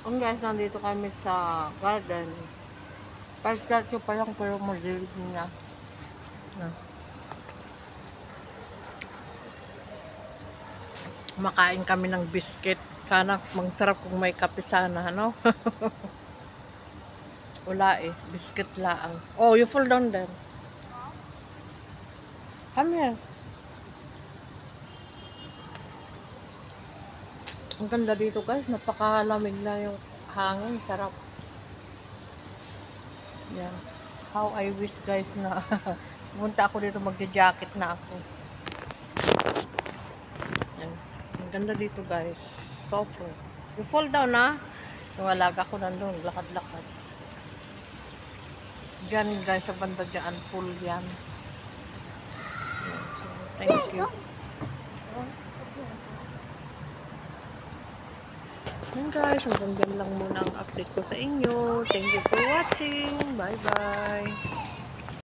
Kung guys, nandito kami sa garden. 5:30 pa lang pero madilim na. Na. Makain kami ng biscuit. Sana magsarap kung may kape sana, ano? Wala eh. Biscuit laang. Oh, you fall down there. Come here. Ang ganda dito guys. Napakalamig na yung hangin. Sarap. Yan. How I wish guys na pumunta ako dito, magja-jacket na ako. Yan. Ang ganda dito guys. Soft. You fall down na. Yung alaga ko nandun. Lakad-lakad. Diyan guys, sa banda dyan. Pool yan. Yan. So, thank you. Yan guys, hanggang dyan lang muna ang update ko sa inyo. Thank you for watching. Bye bye.